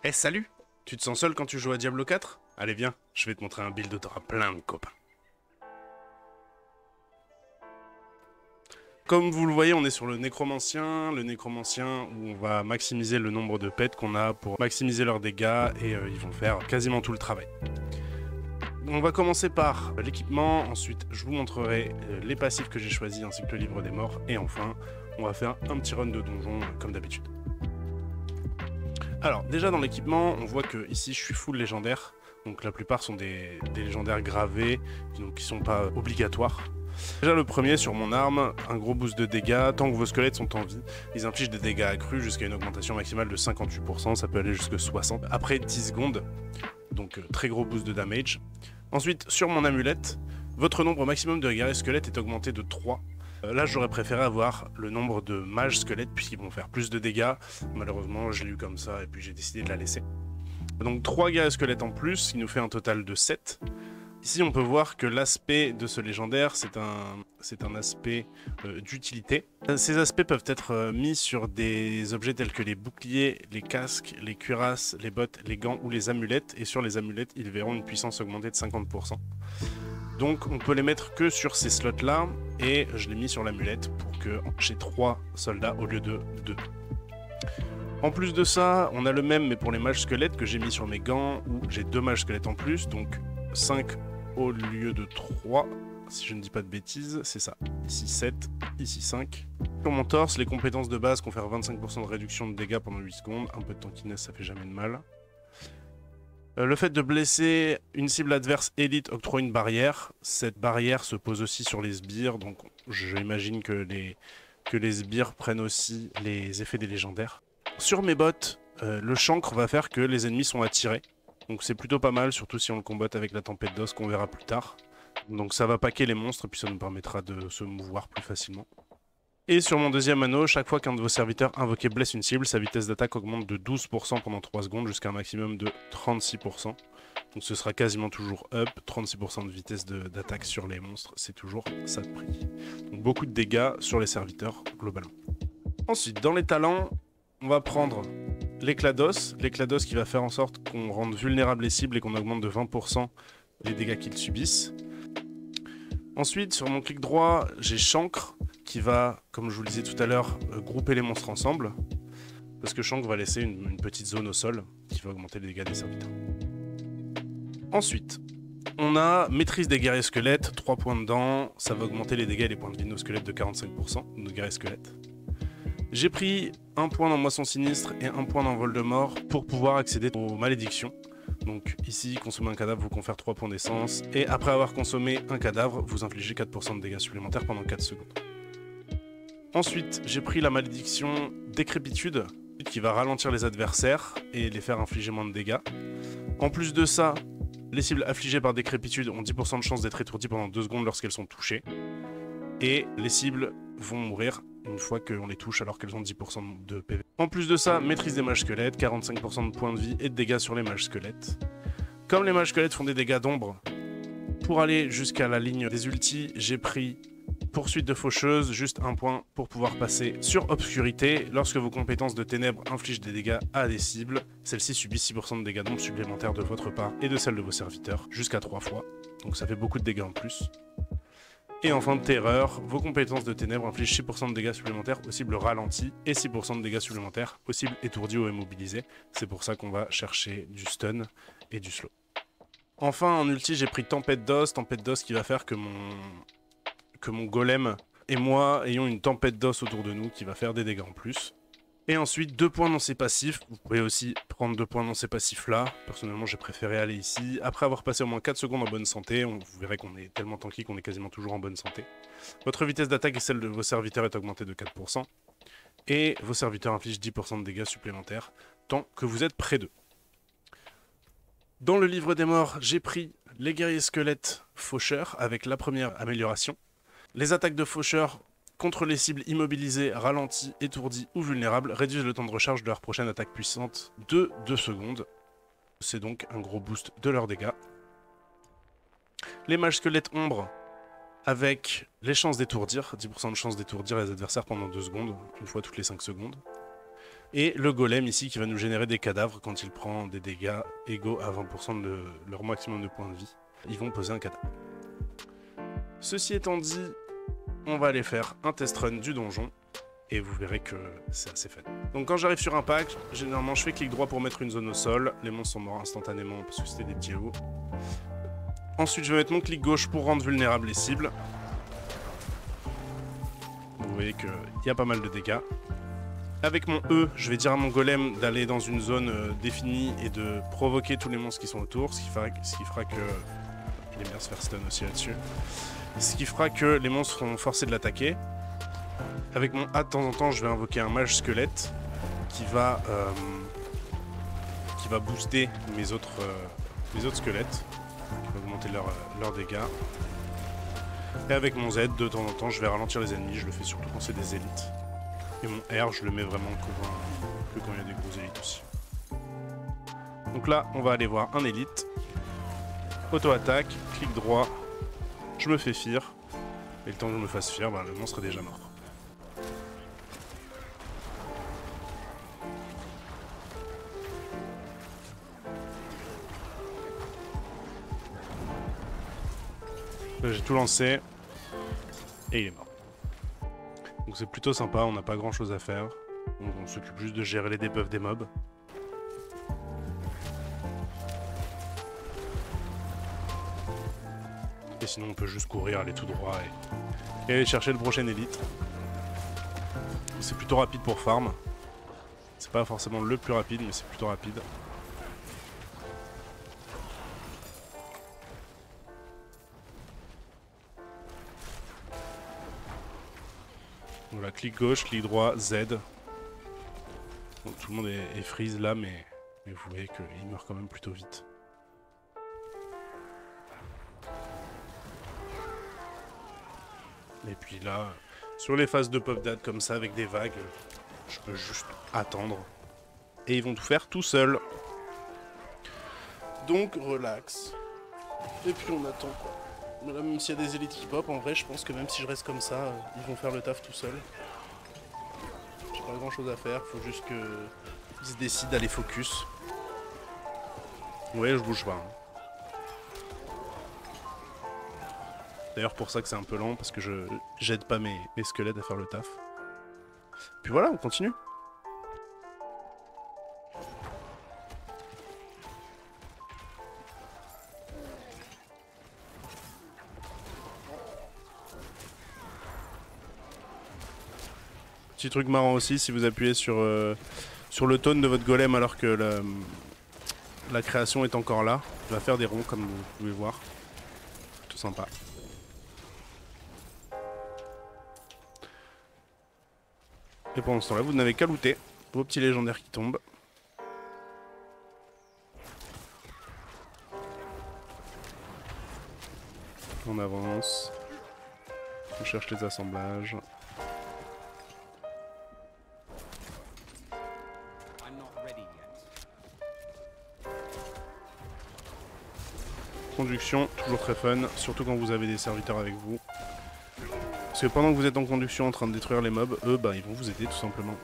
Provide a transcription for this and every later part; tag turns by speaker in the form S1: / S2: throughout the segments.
S1: Eh salut! Tu te sens seul quand tu joues à Diablo 4? Allez viens, je vais te montrer un build où t'auras plein de copains. Comme vous le voyez, on est sur le nécromancien où on va maximiser le nombre de pets qu'on a pour maximiser leurs dégâts et ils vont faire quasiment tout le travail. On va commencer par l'équipement, ensuite je vous montrerai les passifs que j'ai choisis ainsi que le livre des morts et enfin on va faire un petit run de donjon comme d'habitude. Alors déjà dans l'équipement, on voit que ici je suis full légendaire, donc la plupart sont des légendaires gravés, donc qui sont pas obligatoires. Déjà le premier sur mon arme, un gros boost de dégâts, tant que vos squelettes sont en vie, ils infligent des dégâts accrus jusqu'à une augmentation maximale de 58%, ça peut aller jusqu'à 60%, après 10 secondes, donc très gros boost de damage. Ensuite sur mon amulette, votre nombre maximum de guerriers squelettes est augmenté de 3. Là j'aurais préféré avoir le nombre de mages squelettes puisqu'ils vont faire plus de dégâts. Malheureusement je l'ai eu comme ça et puis j'ai décidé de la laisser. Donc 3 guerriers squelettes en plus, qui nous fait un total de 7. Ici on peut voir que l'aspect de ce légendaire c'est un aspect d'utilité. Ces aspects peuvent être mis sur des objets tels que les boucliers, les casques, les cuirasses, les bottes, les gants ou les amulettes. Et sur les amulettes ils verront une puissance augmentée de 50%. Donc on peut les mettre que sur ces slots là et je l'ai mis sur l'amulette pour que j'ai 3 soldats au lieu de 2. En plus de ça, on a le même mais pour les mages squelettes que j'ai mis sur mes gants où j'ai 2 mages squelettes en plus, donc 5 au lieu de 3, si je ne dis pas de bêtises, c'est ça. Ici 7, ici 5. Sur mon torse, les compétences de base confèrent 25% de réduction de dégâts pendant 8 secondes, un peu de tankiness ça fait jamais de mal. Le fait de blesser une cible adverse élite octroie une barrière. Cette barrière se pose aussi sur les sbires, donc j'imagine que les sbires prennent aussi les effets des légendaires. Sur mes bottes, le chancre va faire que les ennemis sont attirés. Donc c'est plutôt pas mal, surtout si on le combatte avec la tempête d'os qu'on verra plus tard. Donc ça va paquer les monstres et puis ça nous permettra de se mouvoir plus facilement. Et sur mon deuxième anneau, chaque fois qu'un de vos serviteurs invoqués blesse une cible, sa vitesse d'attaque augmente de 12% pendant 3 secondes jusqu'à un maximum de 36%. Donc ce sera quasiment toujours up, 36% de vitesse d'attaque sur les monstres, c'est toujours ça de prix. Donc beaucoup de dégâts sur les serviteurs globalement. Ensuite, dans les talents, on va prendre l'éclat d'os qui va faire en sorte qu'on rende vulnérables les cibles et qu'on augmente de 20% les dégâts qu'ils subissent. Ensuite, sur mon clic droit, j'ai chancre qui va, comme je vous le disais tout à l'heure, grouper les monstres ensemble. Parce que chancre va laisser une petite zone au sol qui va augmenter les dégâts des serviteurs. Ensuite, on a maîtrise des guerriers squelettes, 3 points dedans, ça va augmenter les dégâts et les points de vie de nos squelettes de 45%, nos guerriers squelettes. J'ai pris un point dans Moisson Sinistre et un point dans Vol de Mort pour pouvoir accéder aux malédictions. Donc ici, consommer un cadavre vous confère 3 points d'essence, et après avoir consommé un cadavre, vous infligez 4% de dégâts supplémentaires pendant 4 secondes. Ensuite, j'ai pris la malédiction Décrépitude, qui va ralentir les adversaires et les faire infliger moins de dégâts. En plus de ça, les cibles affligées par Décrépitude ont 10% de chance d'être étourdies pendant 2 secondes lorsqu'elles sont touchées. Et les cibles vont mourir une fois qu'on les touche alors qu'elles ont 10% de PV. En plus de ça, maîtrise des mages squelettes, 45% de points de vie et de dégâts sur les mages squelettes. Comme les mages squelettes font des dégâts d'ombre, pour aller jusqu'à la ligne des ultis, j'ai pris poursuite de faucheuse, juste un point pour pouvoir passer sur obscurité. Lorsque vos compétences de ténèbres infligent des dégâts à des cibles, celles-ci subissent 6% de dégâts d'ombre supplémentaires de votre part et de celle de vos serviteurs, jusqu'à 3 fois. Donc ça fait beaucoup de dégâts en plus. Et enfin, terreur, vos compétences de ténèbres infligent 6% de dégâts supplémentaires aux cibles ralenties et 6% de dégâts supplémentaires aux cibles étourdies ou immobilisées. C'est pour ça qu'on va chercher du stun et du slow. Enfin, en ulti, j'ai pris tempête d'os qui va faire que mon golem et moi ayons une tempête d'os autour de nous qui va faire des dégâts en plus. Et ensuite, 2 points dans ces passifs. Vous pouvez aussi prendre 2 points dans ces passifs là. Personnellement, j'ai préféré aller ici. Après avoir passé au moins 4 secondes en bonne santé, vous verrez qu'on est tellement tanky qu'on est quasiment toujours en bonne santé. Votre vitesse d'attaque et celle de vos serviteurs est augmentée de 4%. Et vos serviteurs infligent 10% de dégâts supplémentaires tant que vous êtes près d'eux. Dans le livre des morts, j'ai pris les guerriers squelettes faucheurs avec la première amélioration. Les attaques de faucheurs contre les cibles immobilisées, ralenties, étourdies ou vulnérables réduisent le temps de recharge de leur prochaine attaque puissante de 2 secondes. C'est donc un gros boost de leurs dégâts. Les mages squelettes ombre avec les chances d'étourdir, 10% de chance d'étourdir les adversaires pendant 2 secondes, une fois toutes les 5 secondes. Et le golem ici qui va nous générer des cadavres quand il prend des dégâts égaux à 20% de leur maximum de points de vie. Ils vont poser un cadavre. Ceci étant dit, on va aller faire un test run du donjon. Et vous verrez que c'est assez fun. Donc quand j'arrive sur un pack, généralement je fais clic droit pour mettre une zone au sol. Les monstres sont morts instantanément parce que c'était des petits loups. Ensuite je vais mettre mon clic gauche pour rendre vulnérables les cibles. Vous voyez qu'il y a pas mal de dégâts. Avec mon E, je vais dire à mon golem d'aller dans une zone définie et de provoquer tous les monstres qui sont autour. Ce qui fera que... Il aime bien se faire stun aussi là-dessus. Ce qui fera que les monstres seront forcés de l'attaquer. Avec mon A, de temps en temps, je vais invoquer un mage squelette qui va booster mes autres squelettes, qui va augmenter leurs dégâts. Et avec mon Z, de temps en temps, je vais ralentir les ennemis. Je le fais surtout quand c'est des élites. Et mon R, je le mets vraiment que quand il y a des gros élites aussi. Donc là, on va aller voir un élite. Auto-attaque, clic droit, je me fais fear. Et le temps que je me fasse fear, bah, le monstre est déjà mort. J'ai tout lancé et il est mort. Donc c'est plutôt sympa, on n'a pas grand chose à faire. Donc on s'occupe juste de gérer les debuffs des mobs. Et sinon on peut juste courir, aller tout droit et aller chercher le prochain élite. C'est plutôt rapide pour farm. C'est pas forcément le plus rapide mais c'est plutôt rapide. Voilà, clic gauche, clic droit, Z. Bon, tout le monde est freeze là, mais vous voyez qu'il meurt quand même plutôt vite. Et puis là, sur les phases de pop dad comme ça, avec des vagues, je peux juste attendre. Et ils vont tout faire tout seuls. Donc, relax. Et puis on attend quoi. Mais là, même s'il y a des élites qui pop, en vrai, je pense que même si je reste comme ça, ils vont faire le taf tout seuls. J'ai pas grand chose à faire, faut juste qu'ils se décident d'aller focus. Ouais, je bouge pas. Hein. D'ailleurs, pour ça que c'est un peu lent, parce que j'aide pas mes squelettes à faire le taf. Puis voilà, on continue. Petit truc marrant aussi, si vous appuyez sur le taunt de votre golem alors que la création est encore là, il va faire des ronds comme vous pouvez voir. Tout sympa. Et pendant ce temps-là, vous n'avez qu'à looter vos petits légendaires qui tombent. On avance. On cherche les assemblages. Conduction, toujours très fun, surtout quand vous avez des serviteurs avec vous. Parce que pendant que vous êtes en conduction en train de détruire les mobs, eux, bah, ils vont vous aider tout simplement.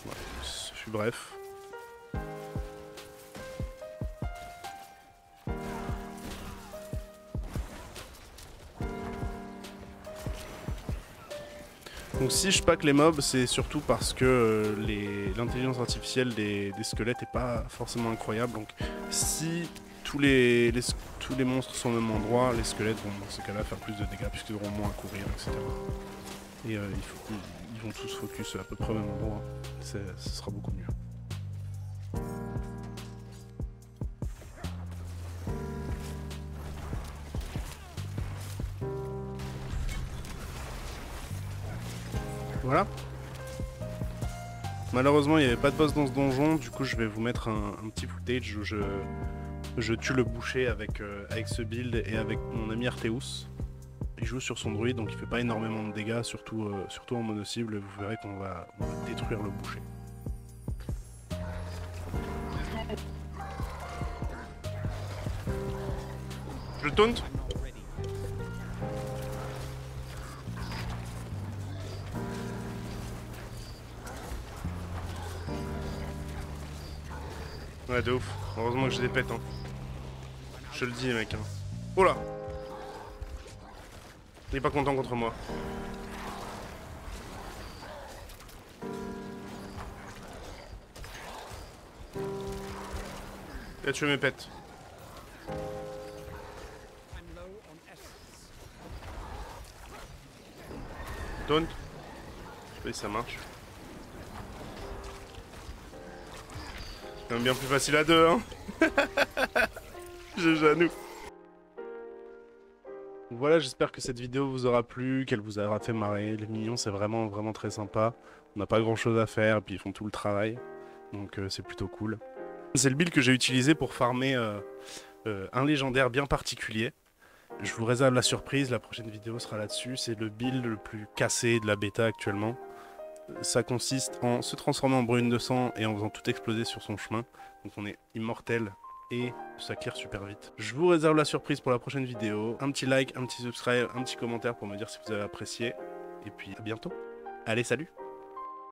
S1: Voilà, ce fut bref. Donc si je pack les mobs, c'est surtout parce que l'intelligence artificielle des squelettes n'est pas forcément incroyable. Donc si tous les monstres sont au même endroit, les squelettes vont dans ce cas-là faire plus de dégâts puisqu'ils auront moins à courir, etc. Et ils vont tous focus à peu près au même endroit. Ce sera beaucoup mieux. Voilà. Malheureusement, il n'y avait pas de boss dans ce donjon, du coup je vais vous mettre un petit footage où je tue le boucher avec ce build et avec mon ami Arteus. Il joue sur son druide, donc il fait pas énormément de dégâts, surtout en mono-cible, vous verrez qu'on va détruire le boucher. Je taunt. Ouais, de ouf. Heureusement que j'ai des pets, hein. Je te le dis, mec. Hein. Oh là! Il est pas content contre moi. Il a tué mes pets. Taunt. Je sais pas si ça marche. C'est quand même bien plus facile à deux, hein. GG à nous. Voilà, j'espère que cette vidéo vous aura plu, qu'elle vous aura fait marrer. Les minions, c'est vraiment très sympa. On n'a pas grand chose à faire, et puis ils font tout le travail. Donc c'est plutôt cool. C'est le build que j'ai utilisé pour farmer un légendaire bien particulier. Je vous réserve la surprise, la prochaine vidéo sera là-dessus. C'est le build le plus cassé de la bêta actuellement. Ça consiste en se transformer en brune de sang et en faisant tout exploser sur son chemin. Donc on est immortel et ça clear super vite. Je vous réserve la surprise pour la prochaine vidéo. Un petit like, un petit subscribe, un petit commentaire pour me dire si vous avez apprécié. Et puis à bientôt. Allez, salut!